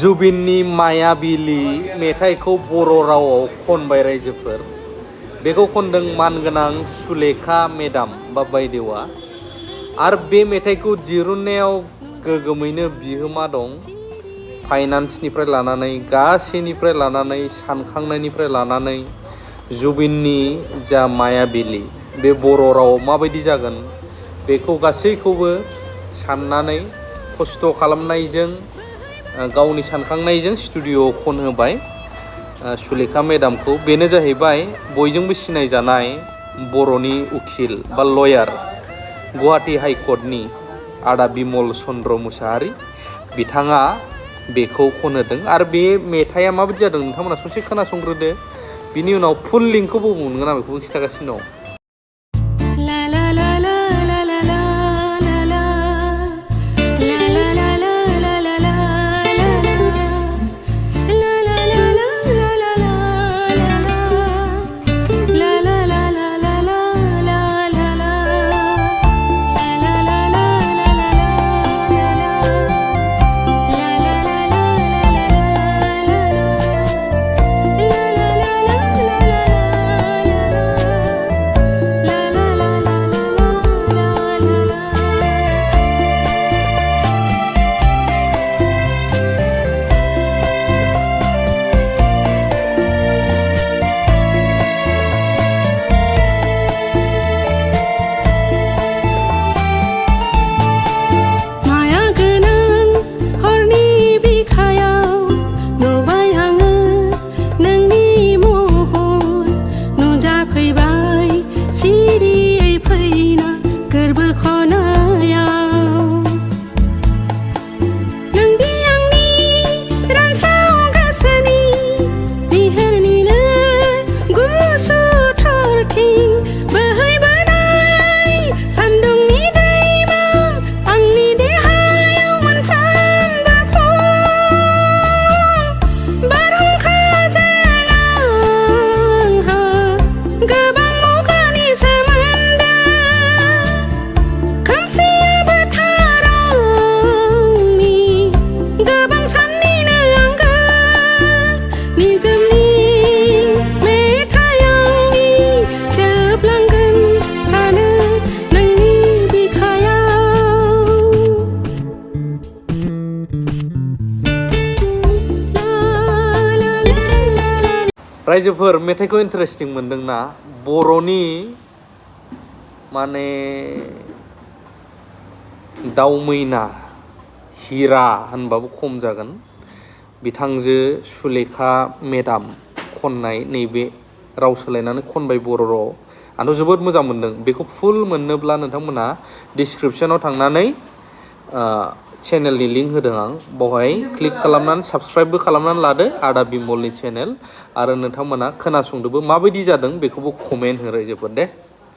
जुबिननि मायाबिलि मेथाइखौ बर' रावाव खनबाय रायजोफोर। बेखौ खनदों मानगोनां सुलेखा मेडाम बा बायदेवा। आरो बे मेथाइखौ दिरुननायाव गोगोमैनो बिहोमा दं। फाइनान्सनिफ्राय लानानै गासैनिफ्राय लानानै सानखांनायनिफ्राय लानानै जुबिननि जा मायाबिलि बे बर' रावाव माबायदि जागोन बेखौ गासैखौबो साननानै खस्थ' खालामनायजों गावनि सानखांनायजों स्टुडिअ'आव खनहोबाय सुलेखा मेडामखौ। बेनो जाहैबाय बयजोंबो सिनायजानाय बर'नि उखिल बा लयार, गुवाहाटी हाइकर्टनि आदा बिमल चन्द्र मुसाहारि बिथाङा बेखौ खनहोदों। आरो बे मेथाइआ माबायदि जादों नोंथांमोना ससे खोनासंग्रोदो, बिनि उनाव फुल लिंकखौबो मोनगोन आं बेखौबो खिन्थागासिनो दं। रायजोफोर मेथाइखौ इन्टारेस्टिं मोनदोंना? बर'नि माने दाउ मैना हिरा होनबाबो खम जागोन बिथांजो सुलेखा मेडाम खननाय नैबे राव सोलायनानै खनबाय बर' राव। आंथ' जोबोद मोजां मोनदों। बेखौ फुल मोननोब्ला नोंथांमोना डिसक्रिपसनाव थांनानै चेनेलनि लिंक होदों आं, बावहाय क्लिक खालामनानै साबस्क्राइबबो खालामनानै लादो आदा बिमलनि चेनेल। आरो नोंथांमोना खोनासंदोबो माबायदि जादों बेखौबो कमेन्ट हो रायजोफोर दे।